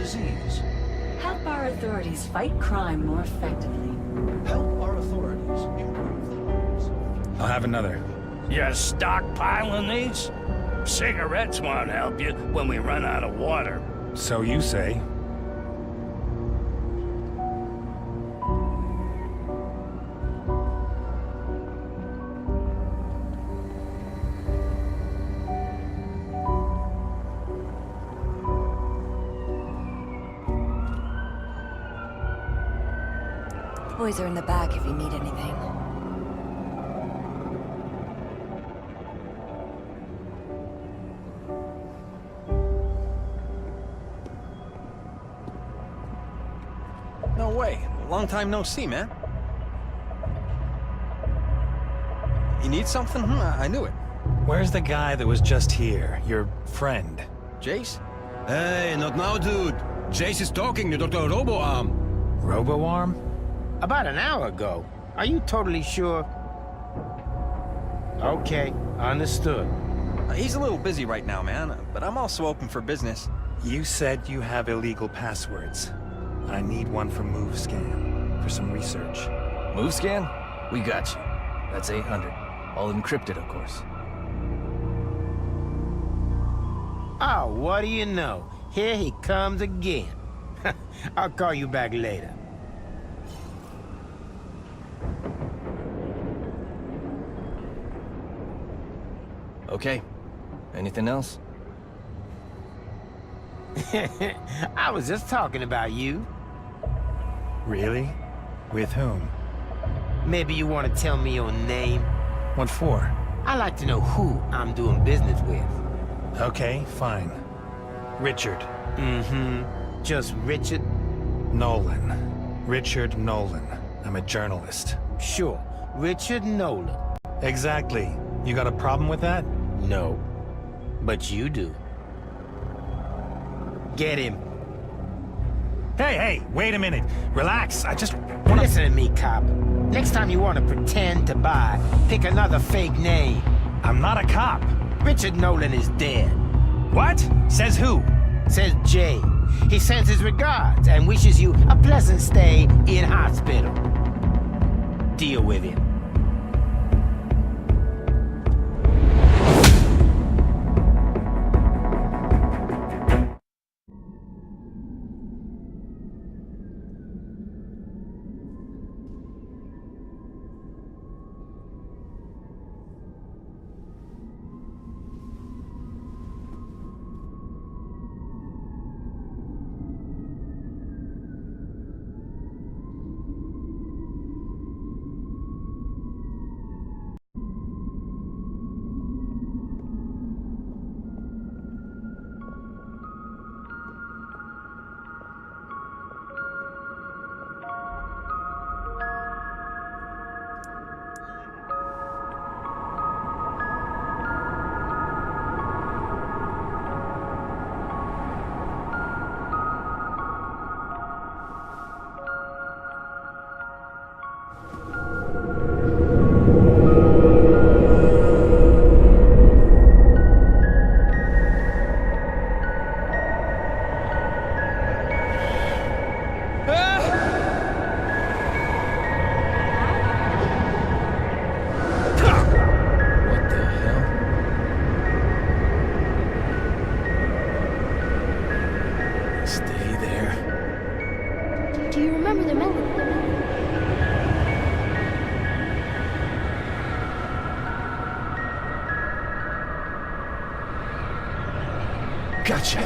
disease. Help our authorities fight crime more effectively. Help our authorities improve the lives of... I'll have another. You stockpiling these? Cigarettes won't help you when we run out of water. So you say. The boys are in the back if you need anything. No way. Long time no see, man. You need something? I knew it. Where's the guy that was just here? Your friend? Jace? Hey, not now, dude. Jace is talking to Dr. Roboarm. Roboarm? About an hour ago. Are you totally sure? Okay, understood. He's a little busy right now, man, but I'm also open for business. You said you have illegal passwords. I need one for MoveScan, for some research. MoveScan? We got you. That's 800. All encrypted, of course. Oh, what do you know? Here he comes again. I'll call you back later. Okay. Anything else? I was just talking about you. Really? With whom? Maybe you want to tell me your name? What for? I like to know who I'm doing business with. Okay, fine. Richard. Mm-hmm. Just Richard? Nolan. Richard Nolan. I'm a journalist. Sure. Richard Nolan. Exactly. You got a problem with that? No. But you do. Get him. Hey, wait a minute. Relax. I just wanna... Listen to me, cop. Next time you want to pretend to buy, pick another fake name. I'm not a cop. Richard Nolan is dead. What? Says who? Says Jay. He sends his regards and wishes you a pleasant stay in hospital. Deal with him. What the hell? Stay there. Do you remember the melody? Gotcha.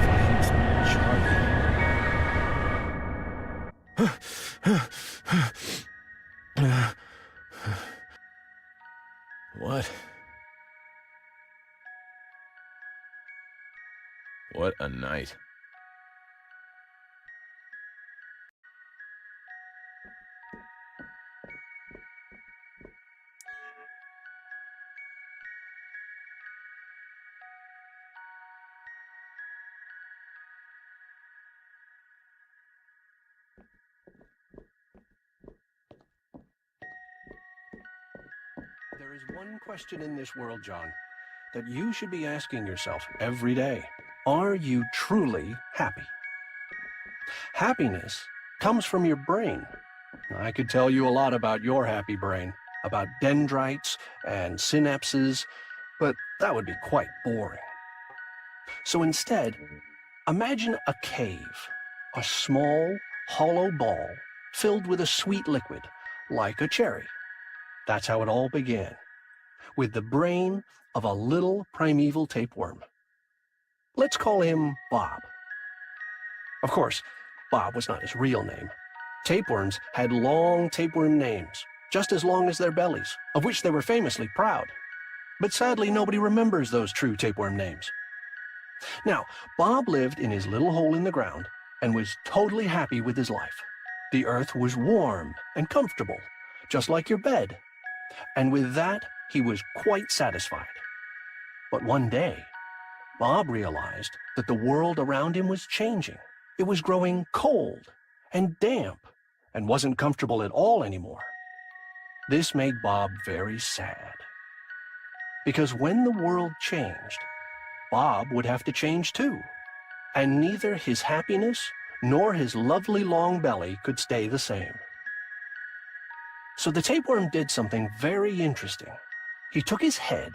Find Charlie. What? What a night. There is one question in this world, John. that you should be asking yourself every day. Are you truly happy? Happiness comes from your brain. I could tell you a lot about your happy brain, about dendrites and synapses, but that would be quite boring. So instead, imagine a cave, a small, hollow ball filled with a sweet liquid, like a cherry. That's how it all began, with the brain of a little primeval tapeworm. Let's call him Bob. Of course, Bob was not his real name. Tapeworms had long tapeworm names, just as long as their bellies, of which they were famously proud. But sadly, nobody remembers those true tapeworm names. Now, Bob lived in his little hole in the ground and was totally happy with his life. The earth was warm and comfortable, just like your bed. And with that, he was quite satisfied. But one day, Bob realized that the world around him was changing. It was growing cold and damp and wasn't comfortable at all anymore. This made Bob very sad. Because when the world changed, Bob would have to change too. And neither his happiness nor his lovely long belly could stay the same. So the tapeworm did something very interesting. He took his head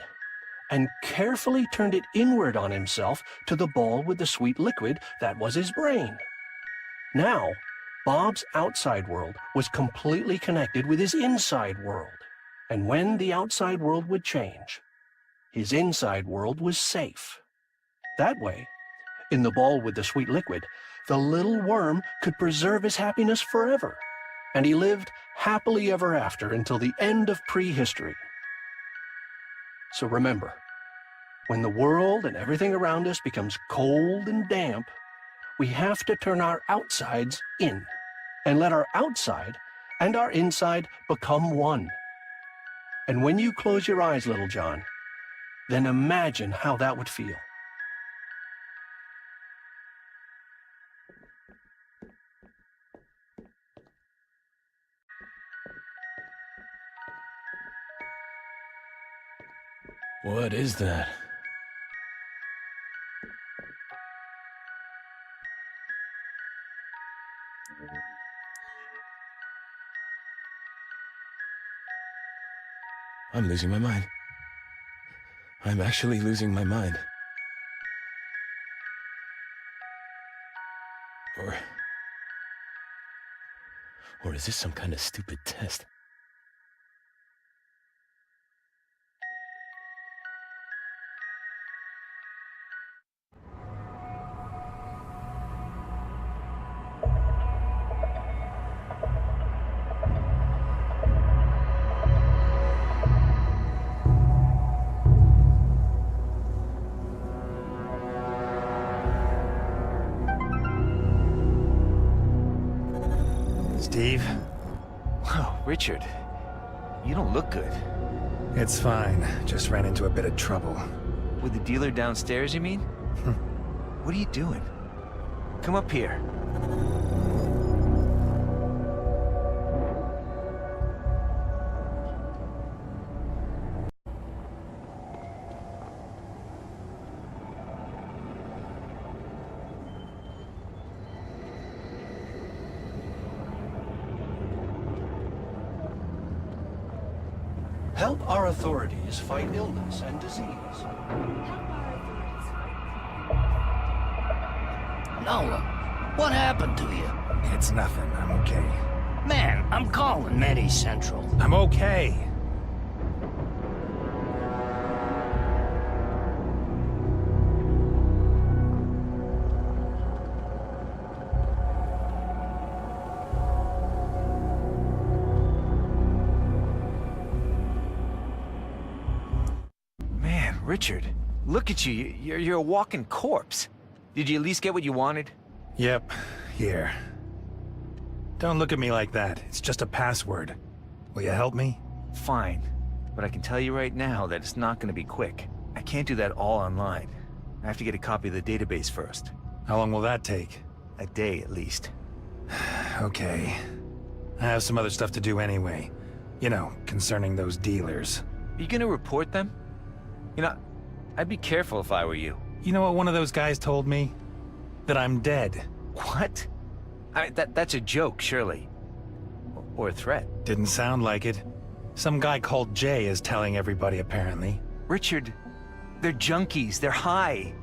and carefully turned it inward on himself to the ball with the sweet liquid that was his brain. Now, Bob's outside world was completely connected with his inside world. And when the outside world would change, his inside world was safe. That way, in the ball with the sweet liquid, the little worm could preserve his happiness forever. And he lived happily ever after until the end of prehistory. So remember, when the world and everything around us becomes cold and damp, we have to turn our outsides in and let our outside and our inside become one. And when you close your eyes, little John, then imagine how that would feel. What is that? I'm losing my mind. I'm actually losing my mind. Or is this some kind of stupid test? Steve? Wow, Richard. You don't look good. It's fine. Just ran into a bit of trouble. With the dealer downstairs, you mean? What are you doing? Come up here. Help our authorities fight illness and disease. Nola, what happened to you? It's nothing. I'm okay. Man, I'm calling Medi Central. I'm okay. Richard, look at you. You're a walking corpse. Did you at least get what you wanted? Yep. Here. Don't look at me like that. It's just a password. Will you help me? Fine. But I can tell you right now that it's not going to be quick. I can't do that all online. I have to get a copy of the database first. How long will that take? A day, at least. Okay. I have some other stuff to do anyway. You know, concerning those dealers. Are you going to report them? You know, I'd be careful if I were you. You know what one of those guys told me? That I'm dead. What? That's a joke, surely. Or a threat. Didn't sound like it. Some guy called Jay is telling everybody, apparently. Richard, they're junkies. They're high.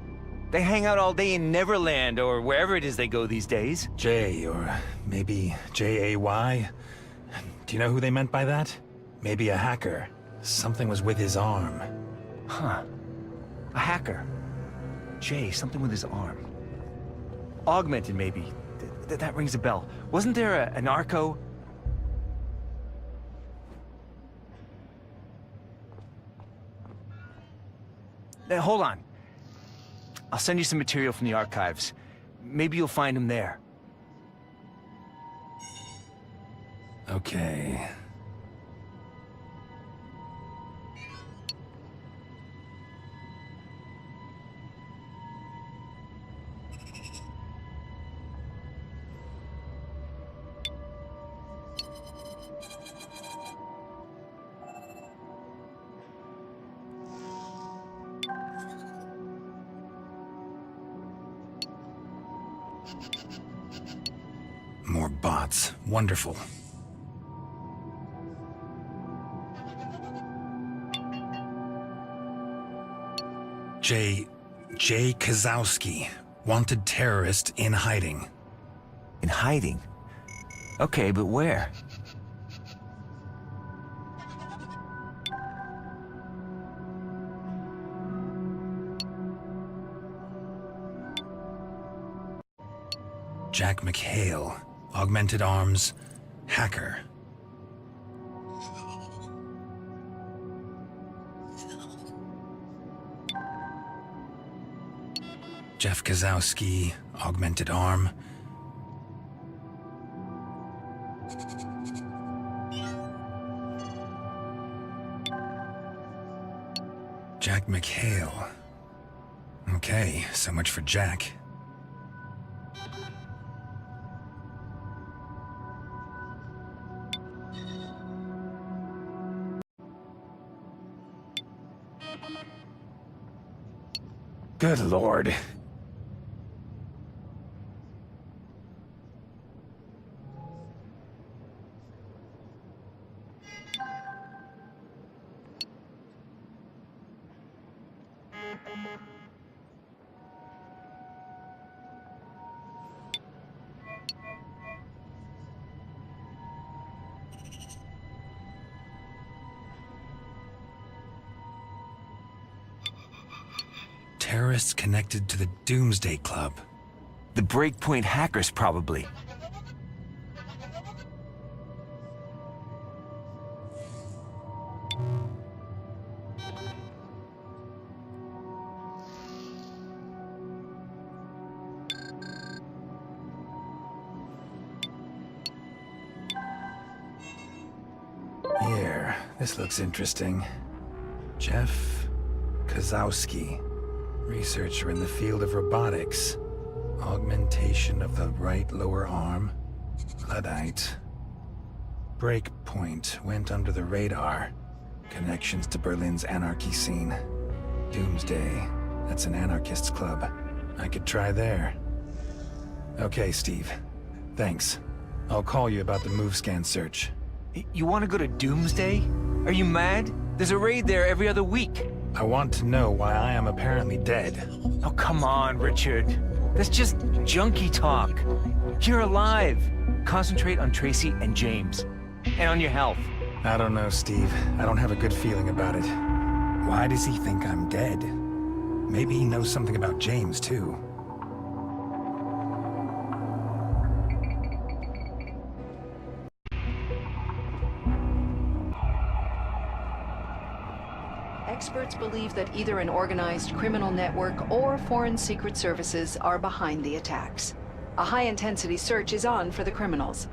They hang out all day in Neverland or wherever it is they go these days. Jay, or maybe J-A-Y? Do you know who they meant by that? Maybe a hacker. Something was with his arm. Huh. A hacker. Jay, something with his arm. Augmented, maybe. That rings a bell. Wasn't there a narco? Hold on. I'll send you some material from the archives. Maybe you'll find him there. Okay. More bots. Wonderful. Jay Kozowski, wanted terrorist in hiding. In hiding? Okay, but where? Jack McHale, augmented arms, hacker. Jeff Kozowski, augmented arm. Jack McHale. Okay, so much for Jack. Good Lord. Terrorists connected to the Doomsday Club. The Breakpoint hackers, probably. Here, this looks interesting. Jeff Kozowski, researcher in the field of robotics. Augmentation of the right lower arm. Luddite. Breakpoint went under the radar. Connections to Berlin's anarchy scene. Doomsday. That's an anarchists club. I could try there. Okay, Steve. Thanks. I'll call you about the MoveScan search. You want to go to Doomsday? Are you mad? There's a raid there every other week. I want to know why I am apparently dead. Oh, come on, Richard. That's just junkie talk. You're alive. Concentrate on Tracy and James. And on your health. I don't know, Steve. I don't have a good feeling about it. Why does he think I'm dead? Maybe he knows something about James, too. Experts believe that either an organized criminal network or foreign secret services are behind the attacks. A high-intensity search is on for the criminals.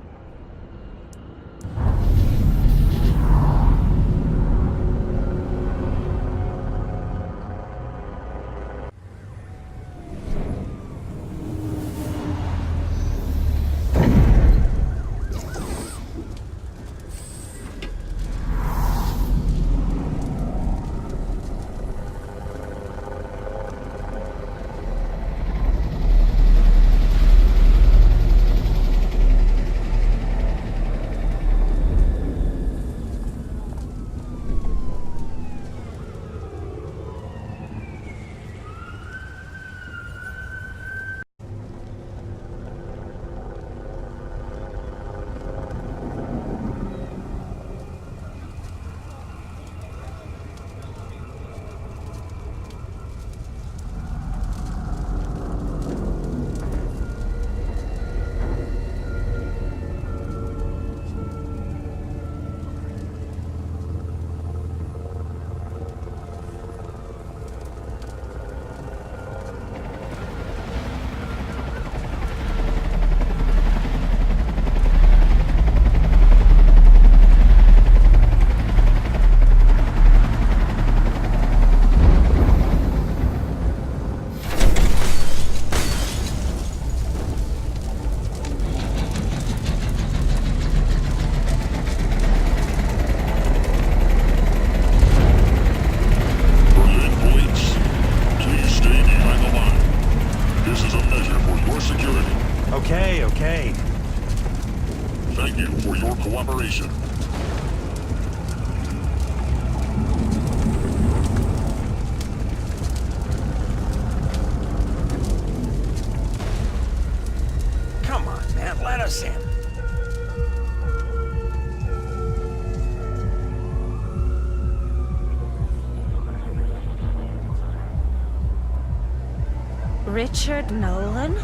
Richard Nolan?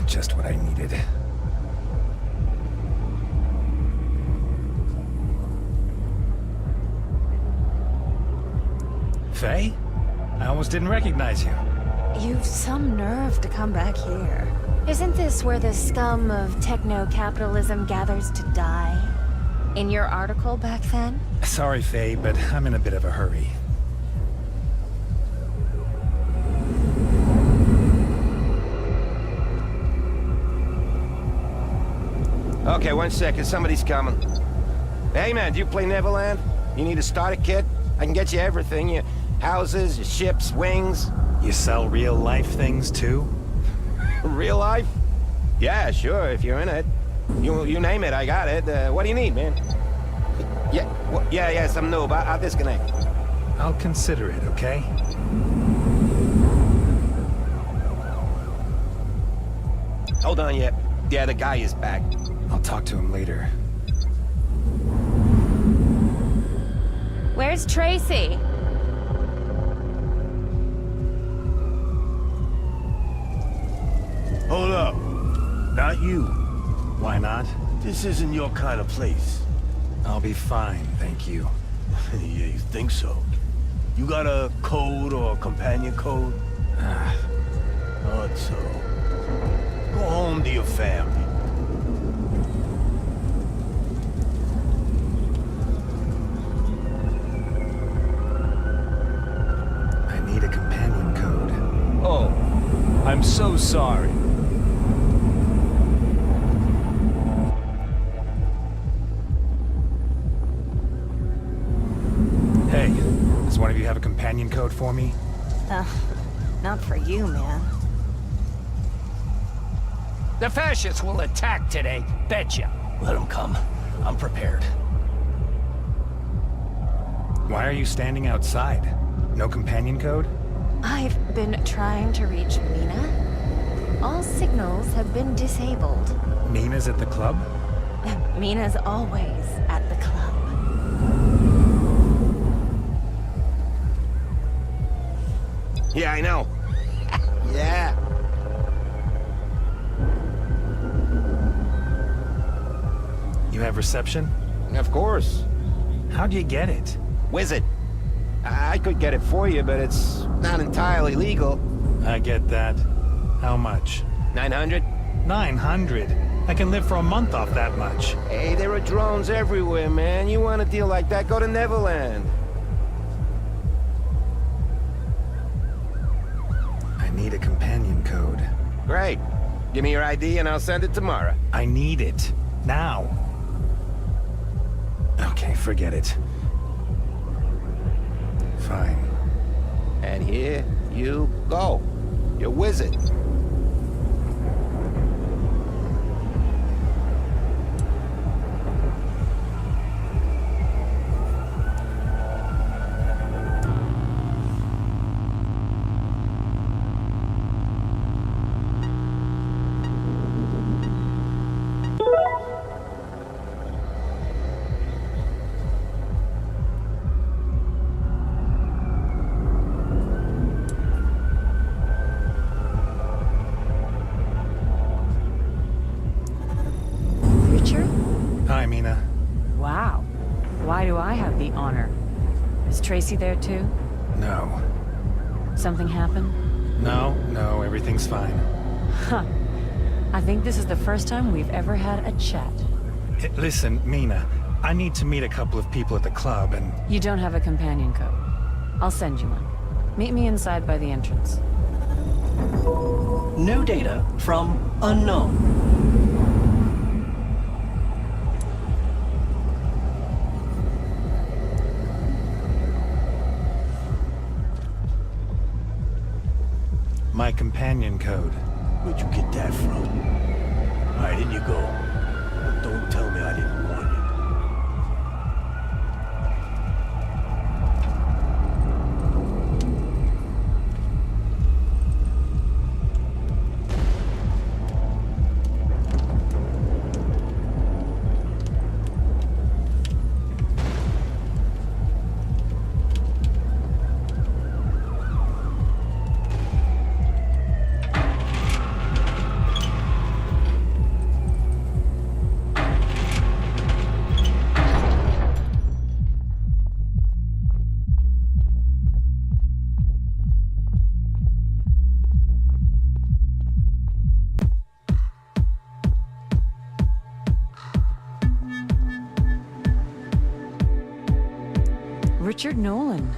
Just what I needed. Faye? I almost didn't recognize you. You've some nerve to come back here. Isn't this where the scum of techno-capitalism gathers to die? In your article back then? Sorry, Faye, but I'm in a bit of a hurry. Okay, 1 second. Somebody's coming. Hey, man, do you play Neverland? You need a starter kit? I can get you everything. Your houses, your ships, wings. You sell real-life things, too? Real life? Yeah, sure, if you're in it. You name it, I got it. What do you need, man? Yeah, some noob. I'll disconnect. I'll consider it, okay? Hold on, yeah, the guy is back. I'll talk to him later. Where's Tracy? Hold up. Not you. Why not? This isn't your kind of place. I'll be fine, thank you. Yeah, you think so? You got a code or a companion code? Thought so. Go home to your family. I need a companion code. Oh, I'm so sorry. Hey, does one of you have a companion code for me? Not for you, man. The fascists will attack today, betcha. Let them come. I'm prepared. Why are you standing outside? No companion code? I've been trying to reach Mina. All signals have been disabled. Nina's at the club? Mina's always at the club. Yeah, I know. Yeah. You have reception? Of course. How'd you get it? Wizard. I could get it for you, but it's not entirely legal. I get that. How much? 900? 900? I can live for a month off that much. Hey, there are drones everywhere, man. You want a deal like that, go to Neverland. I need a companion code. Great. Give me your ID and I'll send it tomorrow. I need it. Now. Okay, forget it. Fine. And here you go. You're Wizard. Hi, Mina. Wow. Why do I have the honor? Is Tracy there too? No. Something happened? No, everything's fine. Huh. I think this is the first time we've ever had a chat. Listen, Mina, I need to meet a couple of people at the club and... You don't have a companion code. I'll send you one. Meet me inside by the entrance. New data from unknown. My companion code. Where'd you get that from? All right, in you go. But don't tell me I didn't warn you. Richard Nolan.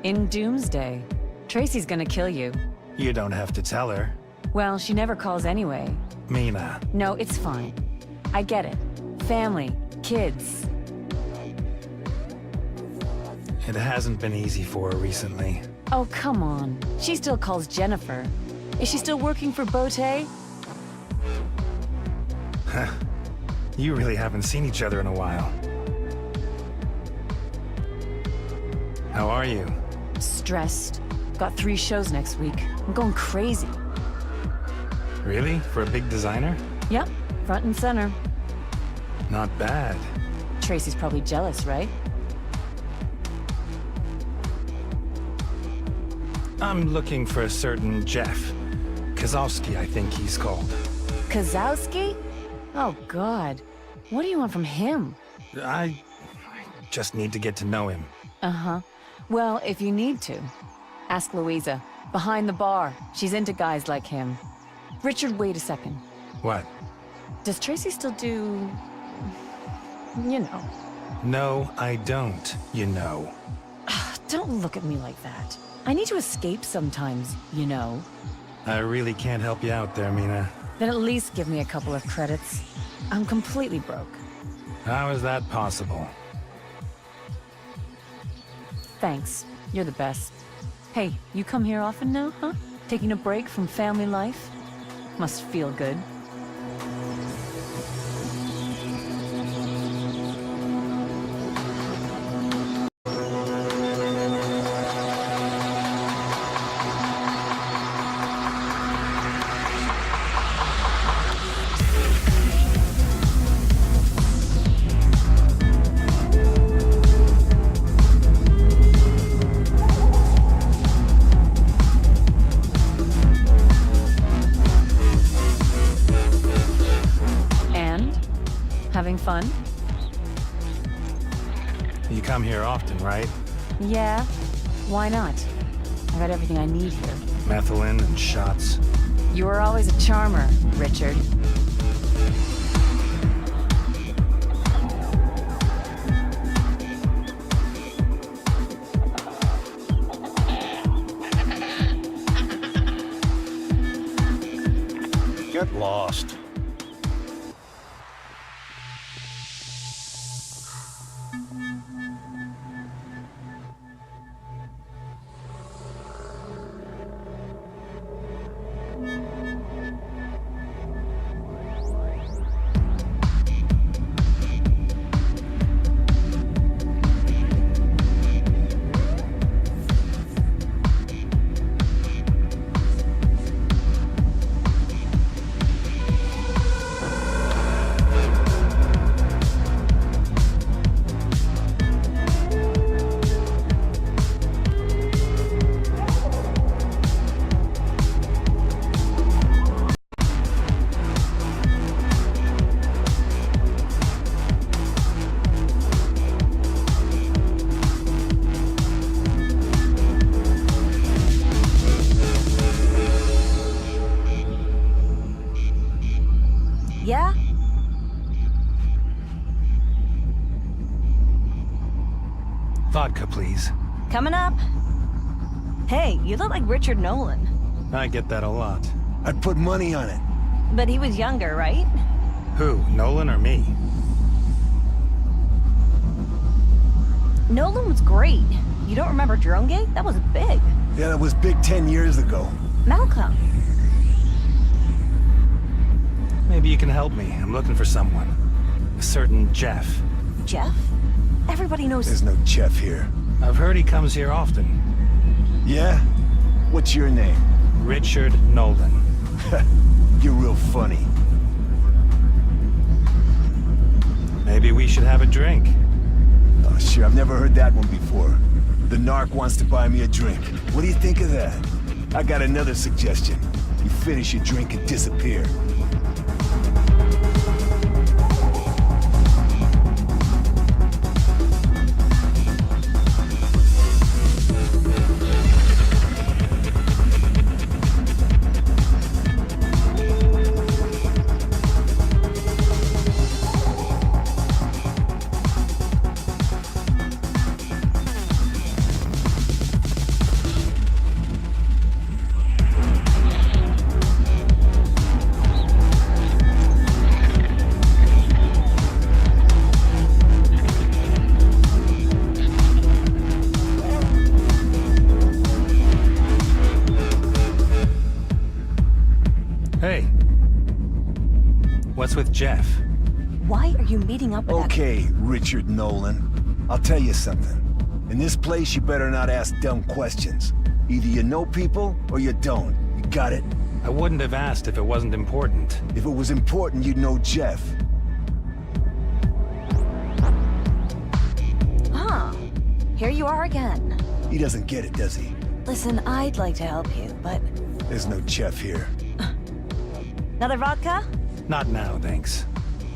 In Doomsday. Tracy's gonna kill you. You don't have to tell her. Well, she never calls anyway. Mina. No, it's fine. I get it. Family, kids. It hasn't been easy for her recently. Oh, come on. She still calls Jennifer. Is she still working for Bote? You really haven't seen each other in a while. How are you? Stressed. Got 3 shows next week. I'm going crazy. Really? For a big designer? Yep, front and center. Not bad. Tracy's probably jealous, right? I'm looking for a certain Jeff. Kozowski, I think he's called. Kozowski? Oh, God. What do you want from him? I just need to get to know him. Uh-huh. Well, if you need to, ask Louisa. Behind the bar. She's into guys like him. Richard, wait a second. What? Does Tracy still do... you know? No, I don't, you know. Don't look at me like that. I need to escape sometimes, you know. I really can't help you out there, Mina. Then at least give me a couple of credits. I'm completely broke. How is that possible? Thanks. You're the best. Hey, you come here often now, huh? Taking a break from family life? Must feel good. Having fun? You come here often, right? Yeah. Why not? I got everything I need here. Methylene and shots. You were always a charmer, Richard. Get lost. Yeah? Vodka, please. Coming up. Hey, you look like Richard Nolan. I get that a lot. I'd put money on it. But he was younger, right? Who, Nolan or me? Nolan was great. You don't remember Drone Gate? That was big. Yeah, that was big 10 years ago. Malcolm. Maybe you can help me. I'm looking for someone. A certain Jeff. Jeff? Everybody knows... There's no Jeff here. I've heard he comes here often. Yeah? What's your name? Richard Nolan. You're real funny. Maybe we should have a drink. Oh, sure, I've never heard that one before. The narc wants to buy me a drink. What do you think of that? I got another suggestion. You finish your drink and disappear. What's with Jeff? Why are you meeting up with that... Okay, Richard Nolan. I'll tell you something. In this place, you better not ask dumb questions. Either you know people, or you don't. You got it? I wouldn't have asked if it wasn't important. If it was important, you'd know Jeff. Huh. Here you are again. He doesn't get it, does he? Listen, I'd like to help you, but... There's no Jeff here. Another vodka? Not now, thanks.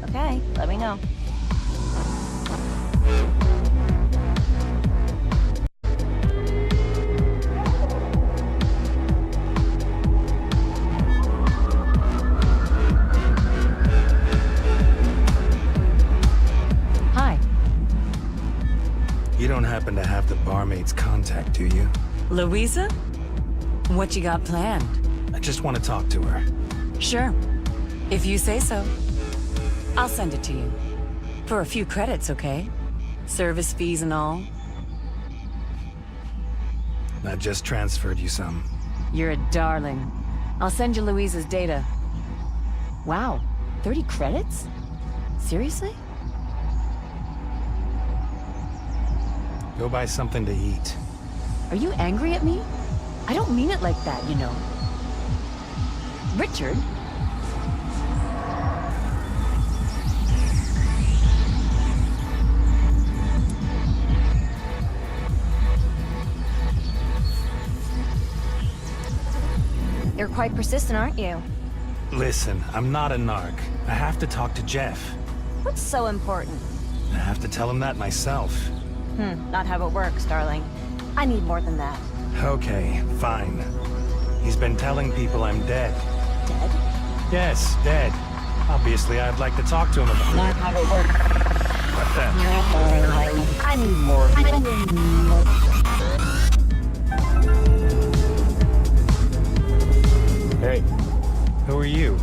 Okay, let me know. Hi. You don't happen to have the barmaid's contact, do you? Louisa? What you got planned? I just want to talk to her. Sure. If you say so. I'll send it to you. For a few credits, okay? Service fees and all. I just transferred you some. You're a darling. I'll send you Louisa's data. Wow, 30 credits? Seriously? Go buy something to eat. Are you angry at me? I don't mean it like that, you know. Richard? You're quite persistent, aren't you? Listen, I'm not a narc. I have to talk to Jeff. What's so important? I have to tell him that myself. Not how it works, darling. I need more than that. Okay, fine. He's been telling people I'm dead. Dead? Yes, dead. Obviously, I'd like to talk to him about it. Not how it works. What the? I need more. Hey, Who are you?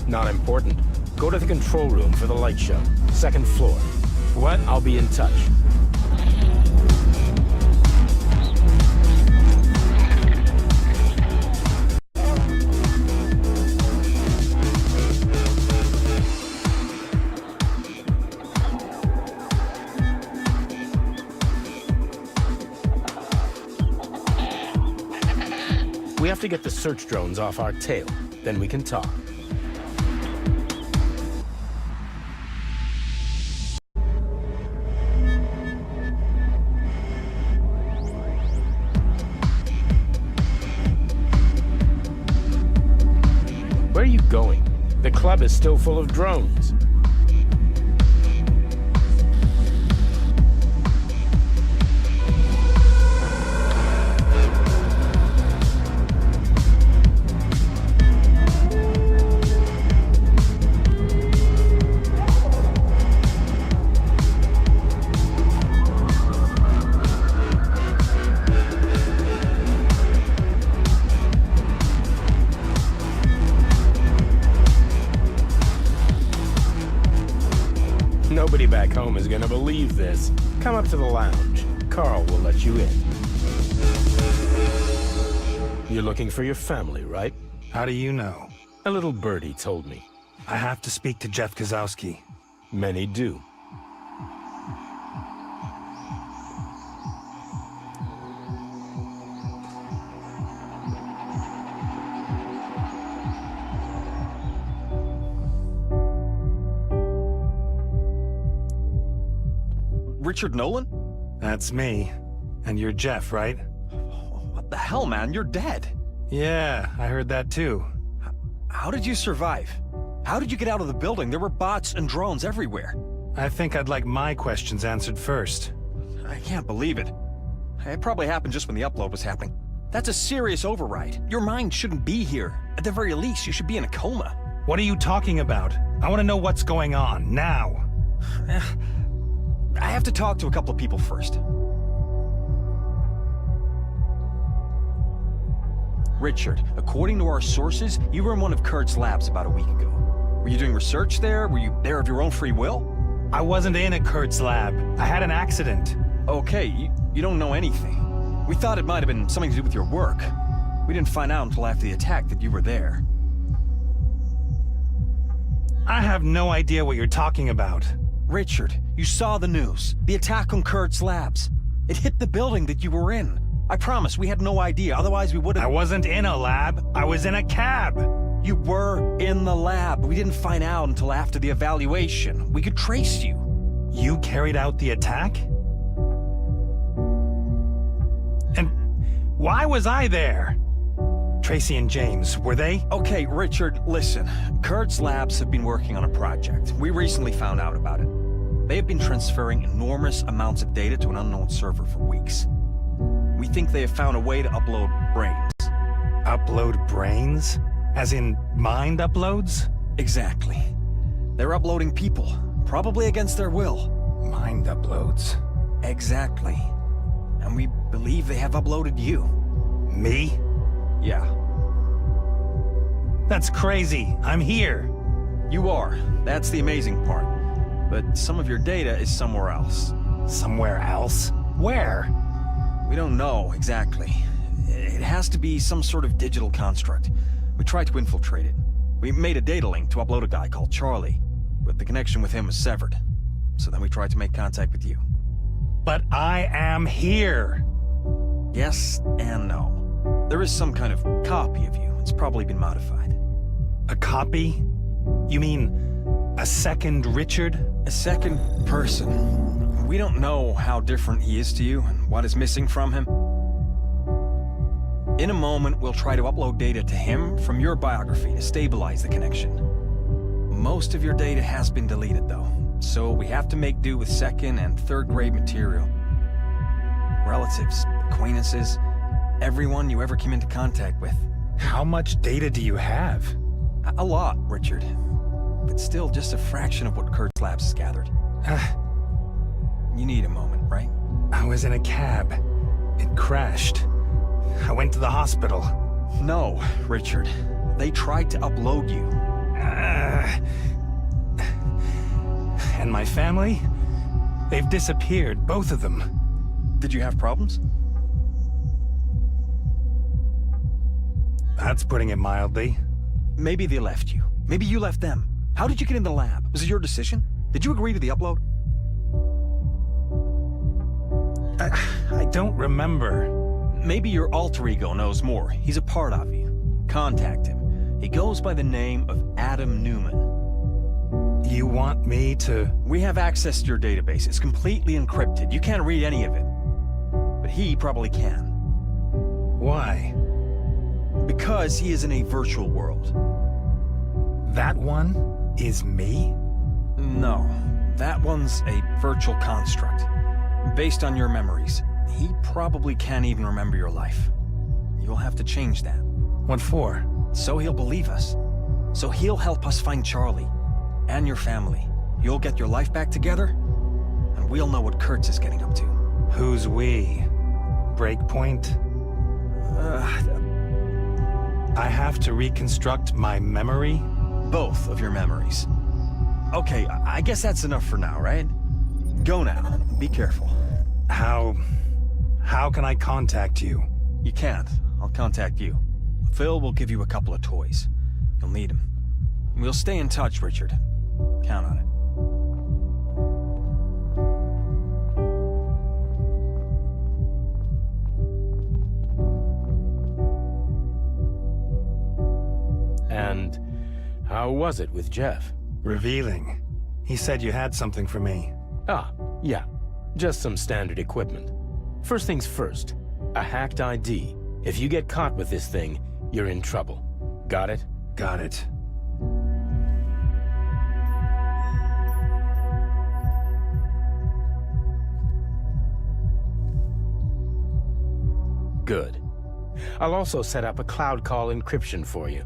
not important. Go to the control room for the light show. 2nd floor. What? I'll be in touch. We have to get the search drones off our tail. Then we can talk. Where are you going? The club is still full of drones. Nobody back home is gonna believe this. Come up to the lounge. Carl will let you in. You're looking for your family, right? How do you know? A little birdie told me. I have to speak to Jeff Kozowski. Many do. Richard Nolan? That's me. And you're Jeff, right? What the hell, man? You're dead. Yeah, I heard that too. How did you survive? How did you get out of the building? There were bots and drones everywhere. I think I'd like my questions answered first. I can't believe it. It probably happened just when the upload was happening. That's a serious override. Your mind shouldn't be here. At the very least, you should be in a coma. What are you talking about? I want to know what's going on, now. I have to talk to a couple of people first. Richard, according to our sources, you were in one of Kurt's labs about a week ago. Were you doing research there? Were you there of your own free will? I wasn't in a Kurt's lab. I had an accident. Okay, you don't know anything. We thought it might have been something to do with your work. We didn't find out until after the attack that you were there. I have no idea what you're talking about. Richard, you saw the news. The attack on Kurt's labs. It hit the building that you were in. I promise, we had no idea, otherwise we would have— I wasn't in a lab. I was in a cab. You were in the lab. We didn't find out until after the evaluation. We could trace you. You carried out the attack? And why was I there? Tracy and James, were they? Okay, Richard, listen. Kurt's labs have been working on a project. We recently found out about it. They have been transferring enormous amounts of data to an unknown server for weeks. We think they have found a way to upload brains. Upload brains? As in mind uploads? Exactly. They're uploading people, probably against their will. Mind uploads. Exactly. And we believe they have uploaded you. Me? Yeah. That's crazy. I'm here. You are. That's the amazing part. But some of your data is somewhere else. Somewhere else? Where? We don't know exactly. It has to be some sort of digital construct. We tried to infiltrate it. We made a data link to upload a guy called Charlie, but the connection with him was severed. So then we tried to make contact with you. But I am here. Yes and no. There is some kind of copy of you. It's probably been modified. A copy? You mean a second Richard? A second person. We don't know how different he is to you and what is missing from him. In a moment, we'll try to upload data to him from your biography to stabilize the connection. Most of your data has been deleted, though, so we have to make do with second and third grade material. Relatives, acquaintances, everyone you ever came into contact with. How much data do you have? A lot, Richard. But still just a fraction of what Kurt's labs has gathered. You need a moment, right? I was in a cab. It crashed. I went to the hospital. No, Richard. They tried to upload you. And my family? They've disappeared, both of them. Did you have problems? That's putting it mildly. Maybe they left you. Maybe you left them. How did you get in the lab? Was it your decision? Did you agree to the upload? I don't remember. Maybe your alter ego knows more. He's a part of you. Contact him. He goes by the name of Adam Newman. You want me to... We have access to your database. It's completely encrypted. You can't read any of it. But he probably can. Why? Because he is in a virtual world. That one is me? No. That one's a virtual construct. Based on your memories. He probably can't even remember your life. You'll have to change that. What for? So he'll believe us. So he'll help us find Charlie. And your family. You'll get your life back together, and we'll know what Kurtz is getting up to. Who's we? Breakpoint? I have to reconstruct my memory? Both of your memories. Okay, I guess that's enough for now, right? Go now. Be careful. How can I contact you? You can't. I'll contact you. Phil will give you a couple of toys. You'll need them. We'll stay in touch, Richard. Count on it. And how was it with Jeff? Revealing. He said you had something for me. Ah, yeah. Just some standard equipment. First things first, a hacked ID. If you get caught with this thing, you're in trouble. Got it? Got it. Good. I'll also set up a cloud call encryption for you.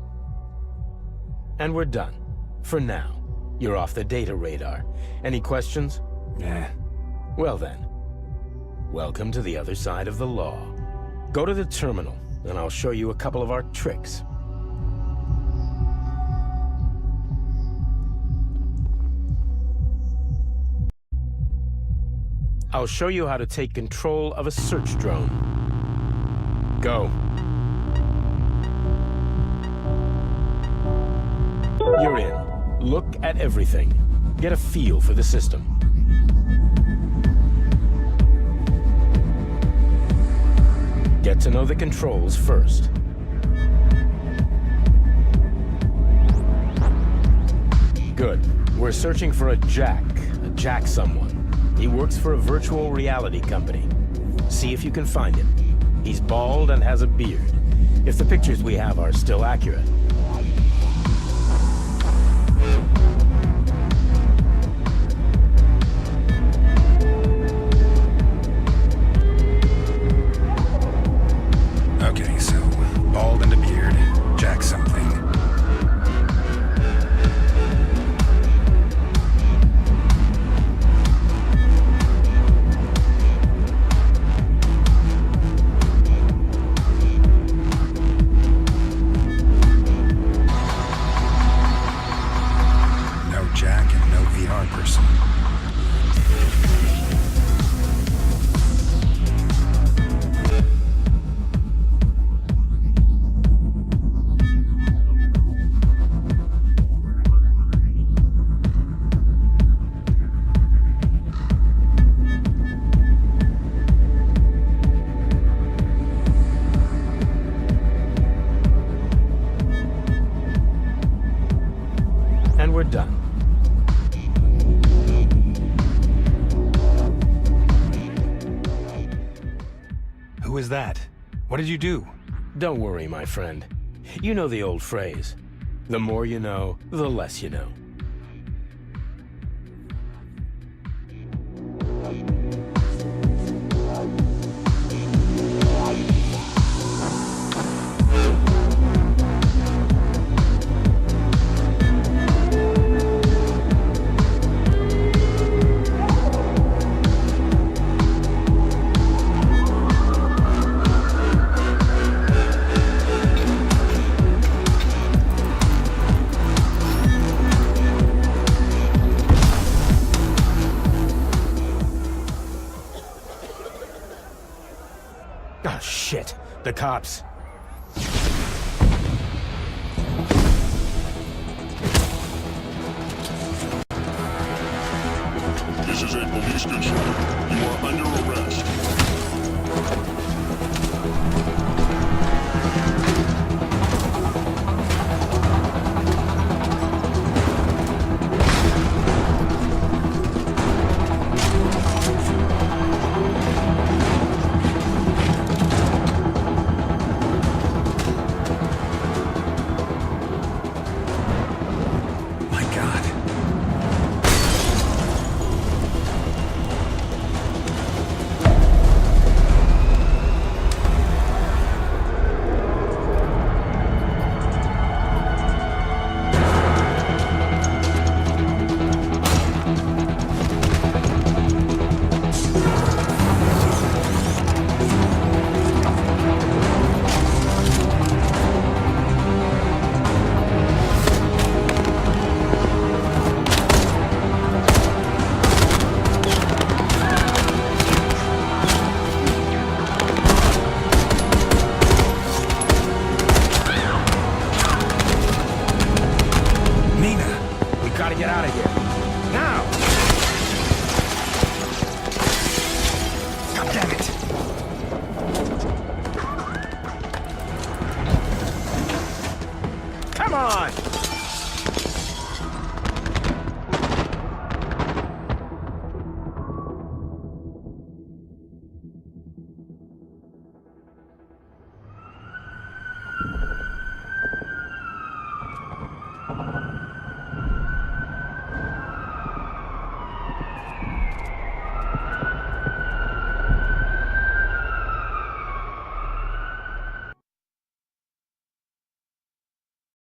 And we're done. For now. You're off the data radar. Any questions? Yeah. Well then. Welcome to the other side of the law. Go to the terminal, and I'll show you a couple of our tricks. I'll show you how to take control of a search drone. Go. You're in. Look at everything. Get a feel for the system. Get to know the controls first. Good. We're searching for a Jack someone. He works for a virtual reality company. See if you can find him. He's bald and has a beard. If the pictures we have are still accurate. Okay, so bald and a beard, Jack something. No Jack and no VR person. And we're done. Who is that? What did you do? Don't worry, my friend. You know the old phrase. The more you know, the less you know. Oh, shit. The cops. This is a police station. You are under arrest.